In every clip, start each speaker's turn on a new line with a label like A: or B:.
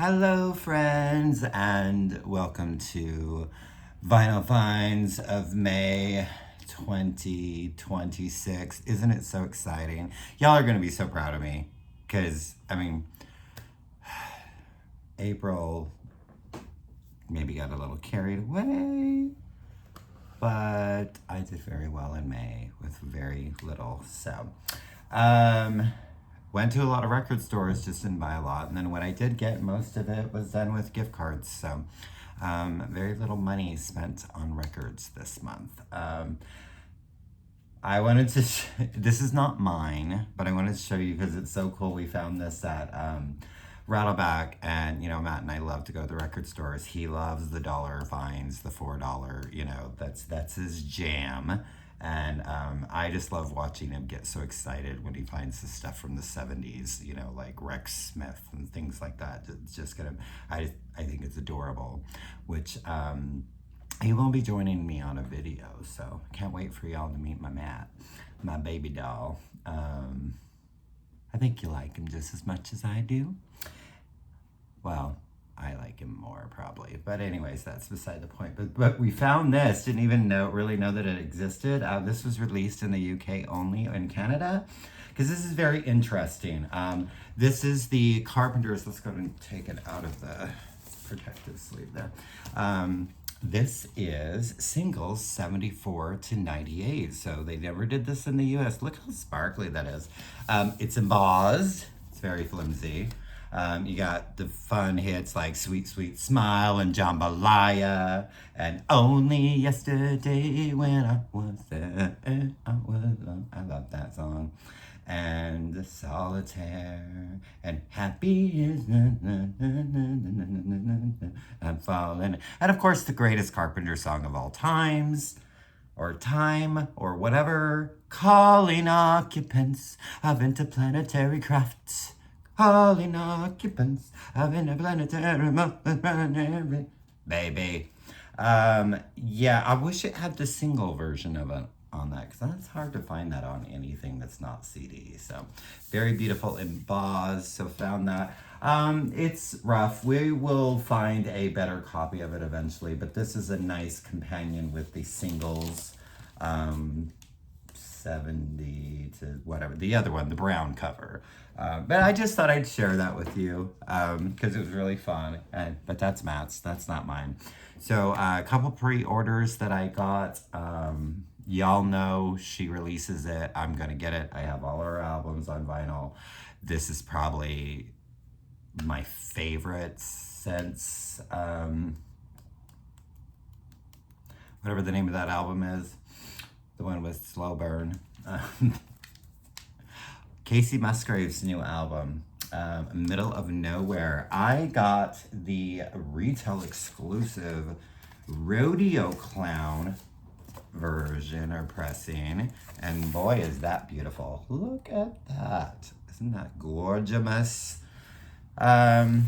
A: Hello, friends, and welcome to Vinyl Finds of May 2026. Isn't it so exciting? Y'all are going to be so proud of me because, April maybe got a little carried away, but I did very well in May with very little. Um, went to a lot of record stores, just didn't buy a lot. And then what I did get, most of it was done with gift cards. Very little money spent on records this month. I wanted to, this is not mine, but I wanted to show you because it's so cool. We found this at Rattleback, and Matt and I love to go to the record stores. He loves the dollar finds, the $4. That's his jam. And I just love watching him get so excited when he finds the stuff from the 70s, like Rex Smith and things like that. It's just gonna, I think it's adorable, which he won't be joining me on a video, so can't wait for y'all to meet my Matt, my baby doll. I think you like him just as much as I do. Well, I like him more probably, but anyways, that's beside the point. But we found this, didn't even really know that it existed. This was released in the UK only, in Canada, because this is very interesting. This is the Carpenters. Let's go and take it out of the protective sleeve there. This is singles 74 to 98. So they never did this in the US. Look how sparkly that is. It's embossed. It's very flimsy. You got the fun hits like Sweet Sweet Smile and Jambalaya and Only Yesterday When I Was There. I love that song. And Solitaire and Happy is I'm falling. And of course the greatest Carpenter song of all times, or time, or whatever, Calling Occupants of Interplanetary Craft. Calling occupants of interplanetary baby. Yeah, I wish it had the single version of it on that, because that's hard to find that on anything that's not CD. So very beautiful embossed. So found that. It's rough. We will find a better copy of it eventually, but this is a nice companion with the singles. 70 to whatever the other one, the brown cover. But I just thought I'd share that with you because it was really fun. But that's Matt's, that's not mine. So a couple pre-orders that I got. Y'all know she releases it, I'm gonna get it. I have all her albums on vinyl. This is probably my favorite since whatever the name of that album is, the one with Slow Burn. Casey Musgrave's new album, Middle of Nowhere. I got the retail exclusive Rodeo Clown version or pressing, and boy is that beautiful. Look at that. Isn't that gorgeous? I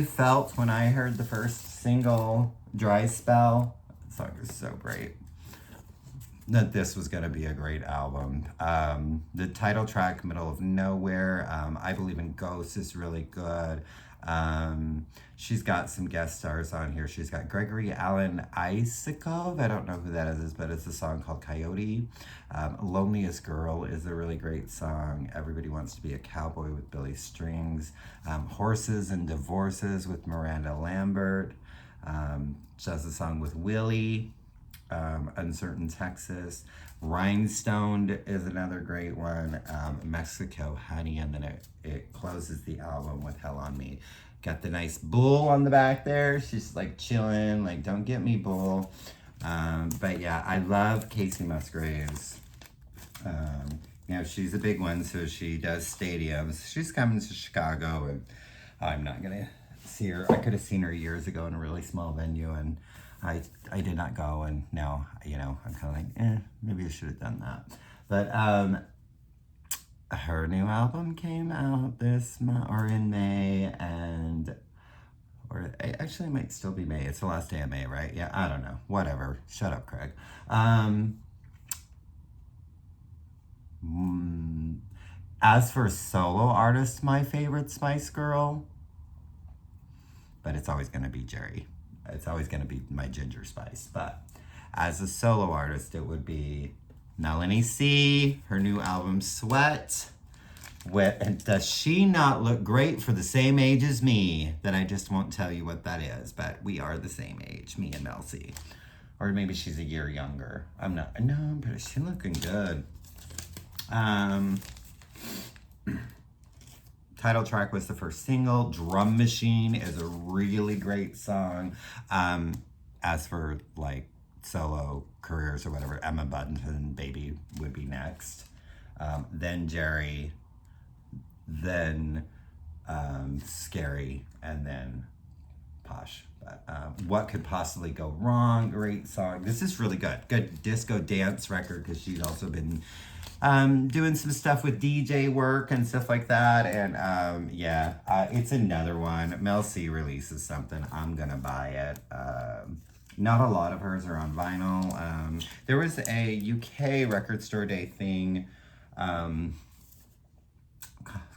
A: felt when I heard the first single, Dry Spell, the song is so great, that this was going to be a great album. The title track, Middle of Nowhere, I Believe in Ghosts, is really good. She's got some guest stars on here. She's got Gregory Alan Isakov. I don't know who that is, but it's a song called Coyote. Loneliest Girl is a really great song. Everybody Wants to Be a Cowboy with Billy Strings. Horses and Divorces with Miranda Lambert. She has a song with Willie. Uncertain Texas. Rhinestone is another great one. Mexico Honey, and then it closes the album with Hell on Me. Got the nice bull on the back there. She's like chilling, like don't get me bull. But yeah, I love Casey Musgraves. She's a big one, so she does stadiums. She's coming to Chicago, and I'm not gonna see her. I could have seen her years ago in a really small venue, and I did not go, and now, I'm kind of like, maybe I should have done that. But her new album came out this month, or in May, or actually it might still be May. It's the last day of May, right? Yeah, I don't know. Whatever. Shut up, Craig. As for solo artist, my favorite Spice Girl, but it's always going to be Jerry. It's always going to be my Ginger Spice. But as a solo artist, it would be Melanie C, her new album Sweat. And does she not look great for the same age as me? That I just won't tell you what that is, but we are the same age, me and Mel C. Or maybe she's a year younger. I'm not, no, but she's looking good. Title track was the first single. Drum Machine is a really great song. As for like solo careers or whatever, Emma Bunton, Baby would be next. Then Jerry, then Scary, and then Posh. But what could possibly go wrong? Great song. This is really good. Good disco dance record because she's also been doing some stuff with DJ work and stuff like that. And yeah, it's another one. Mel C releases something, I'm gonna buy it. Not a lot of hers are on vinyl. There was a UK record store day thing a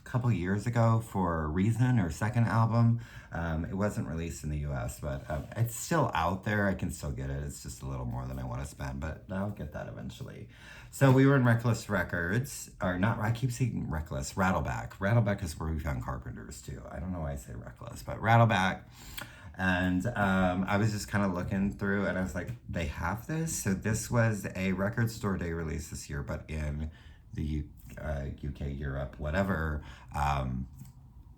A: couple years ago for Reason, her second album. It wasn't released in the US, but it's still out there. I can still get it. It's just a little more than I want to spend, but I'll get that eventually. So we were in Reckless Records, or not, I keep saying Reckless, Rattleback. Rattleback is where we found Carpenters too. I don't know why I say Reckless, but Rattleback. And I was just kind of looking through and I was like, they have this? So this was a record store day release this year, but in the UK, Europe, whatever. And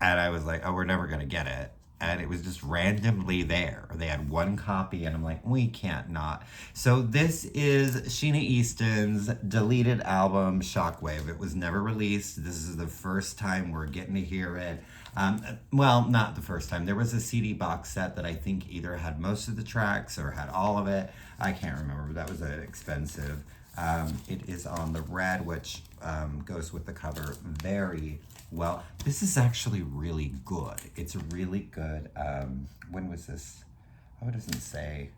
A: I was like, oh, we're never going to get it. And it was just randomly there. They had one copy, and I'm like, we can't not. So this is Sheena Easton's deleted album, Shockwave. It was never released. This is the first time we're getting to hear it. Well, not the first time. There was a CD box set that I think either had most of the tracks or had all of it. I can't remember, but that was expensive. It is on the red, which goes with the cover very well. This is actually really good. It's really good. When was this? Oh, it doesn't say.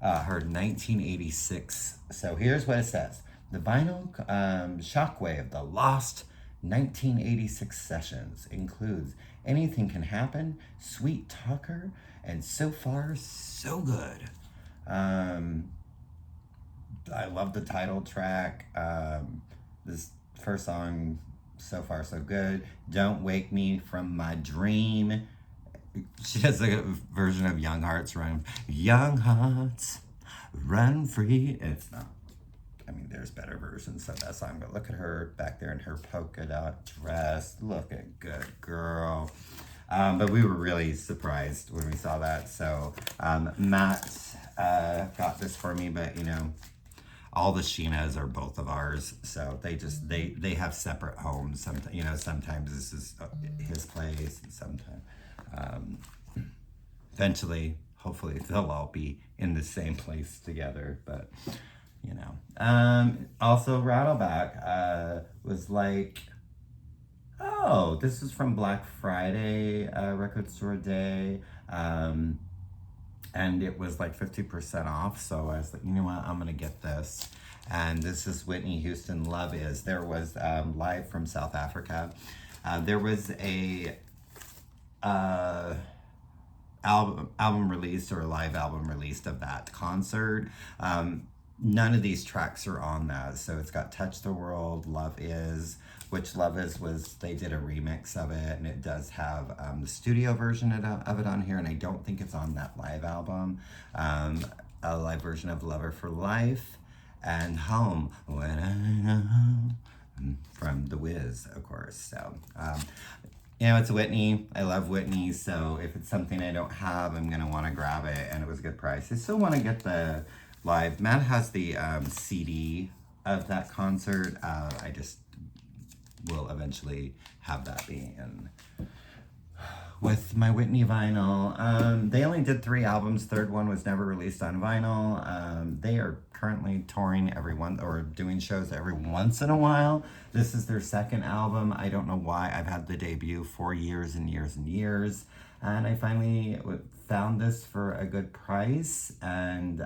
A: Her 1986. So here's what it says. The vinyl Shockwave, the Lost 1986 sessions includes Anything Can Happen, Sweet Talker, and So Far, So Good. I love the title track. This first song, So Far So Good. Don't Wake Me From My Dream. She has a version of Young Hearts Run. Young Hearts Run Free. It's not. I mean, there's better versions of that song, but look at her back there in her polka dot dress. Look at good girl. But we were really surprised when we saw that. So Matt got this for me, but you know, all the Sheenas are both of ours, so they have separate homes. Sometimes, you know, sometimes this is his place, and sometimes eventually, hopefully, they'll all be in the same place together. But you know, also Rattleback was like, oh, this is from Black Friday record store day. And it was like 50% off. So I was like, you know what, I'm gonna get this. And this is Whitney Houston, Love Is. There was live from South Africa. There was a album released, or a live album released of that concert. None of these tracks are on that. So it's got Touch the World, Love Is, which Love Is was, they did a remix of it, and it does have the studio version of it on here, and I don't think it's on that live album. A live version of Lover for Life, and Home When I Know, from The Wiz, of course. So, you know, it's Whitney. I love Whitney, so if it's something I don't have, I'm gonna wanna grab it, and it was a good price. I still wanna get the live. Matt has the CD of that concert. I just will eventually have that be in with my Whitney vinyl. They only did 3 albums. Third one was never released on vinyl. They are currently touring or doing shows every once in a while. This is their second album. I don't know why. I've had the debut for years and years and years. And I finally found this for a good price, and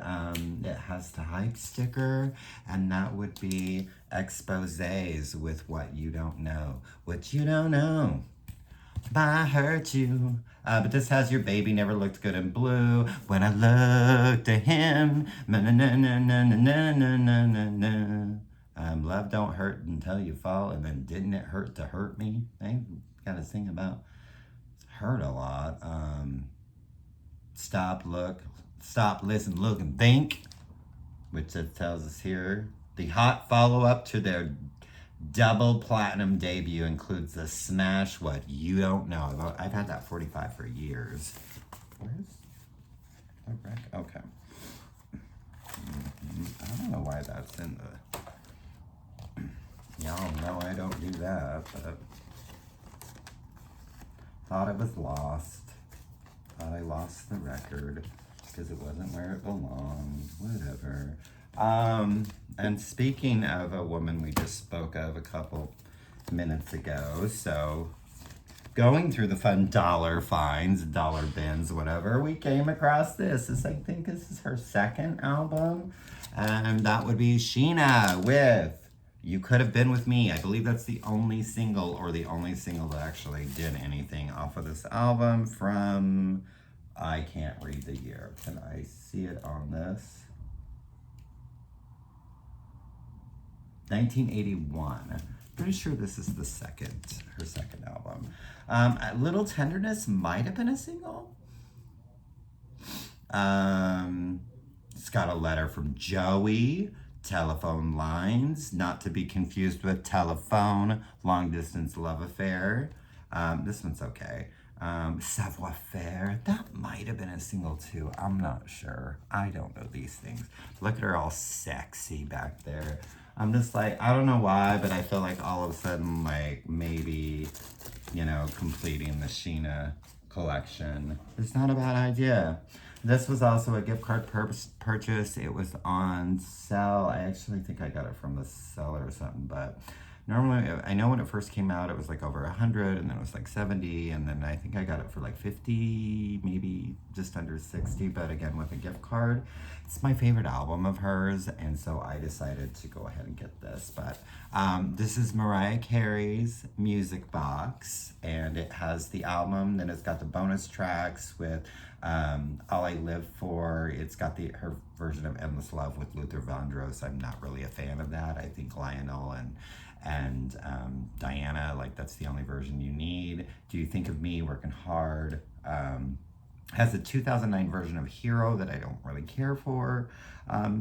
A: it has the hype sticker, and that would be exposés with What You Don't Know. What you don't know. I hurt you. But this has Your Baby Never Looked Good in Blue. When I looked at him. Na na na na na na na na na na. Love don't hurt until you fall, and then didn't it hurt to hurt me? I gotta sing about hurt a lot. Stop, look, stop, listen, look, and think, which it tells us here. The hot follow-up to their double platinum debut includes the smash What You Don't Know. I've had that 45 for years. Where's the rec? Okay. I don't know why that's in the... Y'all know I don't do that, but... Thought it was lost. Thought I lost the record because it wasn't where it belonged. Whatever. And speaking of a woman we just spoke of a couple minutes ago, so going through the fun dollar finds, dollar bins, whatever, we came across this. I think this is her second album, and that would be Sheena with You Could Have Been With Me. I believe that's the only single, or the only single that actually did anything off of this album from, I can't read the year. Can I see it on this? 1981. Pretty sure this is her second album. Little Tenderness might have been a single. It's got a letter from Joey. Telephone Lines, not to be confused with Telephone, Long Distance Love Affair. This one's okay. Savoir Faire, that might have been a single too. I'm not sure. I don't know these things. Look at her all sexy back there. I'm just like, I don't know why, but I feel like all of a sudden, like, maybe, you know, completing the Sheena collection is not a bad idea. This was also a gift card purchase. It was on sale. I actually think I got it from the seller or something, but normally, I know when it first came out, it was like over 100, and then it was like 70, and then I think I got it for like 50, maybe just under 60, but again, with a gift card. It's my favorite album of hers, and so I decided to go ahead and get this. But this is Mariah Carey's Music Box, and it has the album, then it's got the bonus tracks with All I Live For. It's got her version of Endless Love with Luther Vandross. I'm not really a fan of that. I think Lionel and Diana, like, that's the only version you need. Do You Think of Me, Working Hard. Has a 2009 version of Hero that I don't really care for.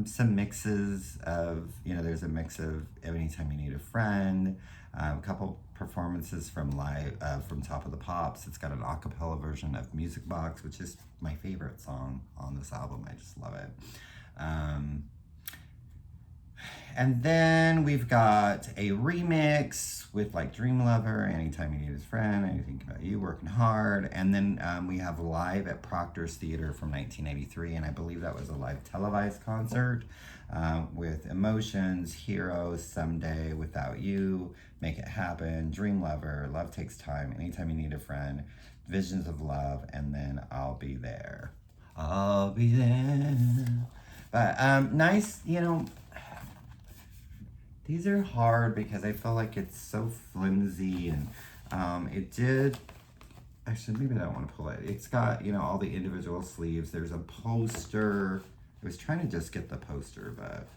A: Some mixes of, there's a mix of Anytime You Need a Friend. A couple performances from Top of the Pops. It's got an a cappella version of Music Box, which is my favorite song on this album. I just love it. And then we've got a remix with like Dream Lover, Anytime You Need His Friend, Anything About You, Working Hard. And then we have Live at Proctor's Theater from 1983, and I believe that was a live televised concert with Emotions, Heroes, Someday, Without You, Make It Happen, Dream Lover, Love Takes Time, Anytime You Need a Friend, Visions of Love, and then I'll Be There. I'll be there. But nice, these are hard because I feel like it's so flimsy, and actually, maybe I don't want to pull it. It's got, all the individual sleeves. There's a poster. I was trying to just get the poster, but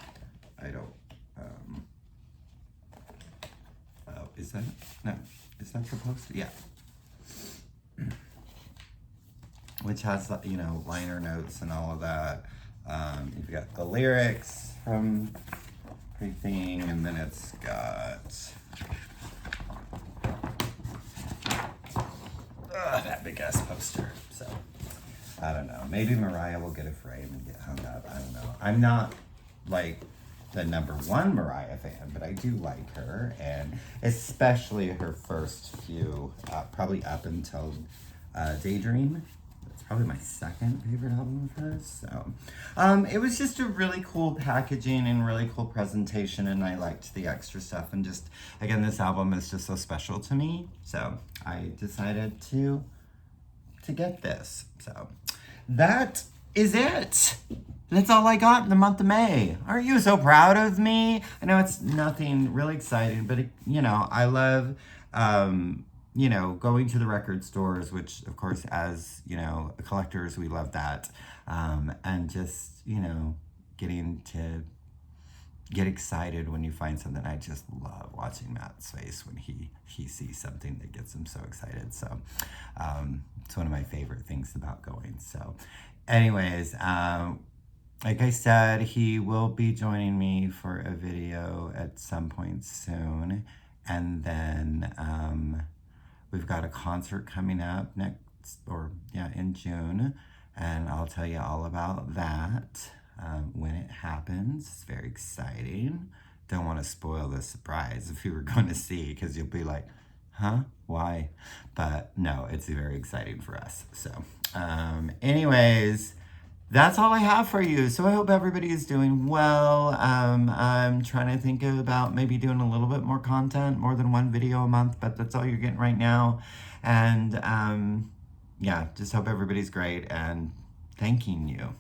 A: I don't, oh, is that the poster? Yeah. Which has, liner notes and all of that. You've got the lyrics from everything, and then it's got that big ass poster. So I don't know, maybe Mariah will get a frame and get hung up. I don't know. I'm not like the #1 Mariah fan, but I do like her, and especially her first few, probably up until Daydream. It's probably my second favorite album of hers. So it was just a really cool packaging and really cool presentation, and I liked the extra stuff. And just, again, this album is just so special to me. So I decided to get this. So that is it. That's all I got in the month of May. Aren't you so proud of me? I know it's nothing really exciting, but I love, going to the record stores, which of course, as collectors, we love that. And just, getting to get excited when you find something. I just love watching Matt's face when he sees something that gets him so excited. So it's one of my favorite things about going. So anyways, like I said, he will be joining me for a video at some point soon. And then we've got a concert coming up in June. And I'll tell you all about that when it happens. It's very exciting. Don't want to spoil the surprise if you were going to see, because you'll be like, huh? Why? But no, it's very exciting for us. So anyways, that's all I have for you. So I hope everybody is doing well. I'm trying to think about maybe doing a little bit more content, more than one video a month, but that's all you're getting right now. And yeah, just hope everybody's great, and thanking you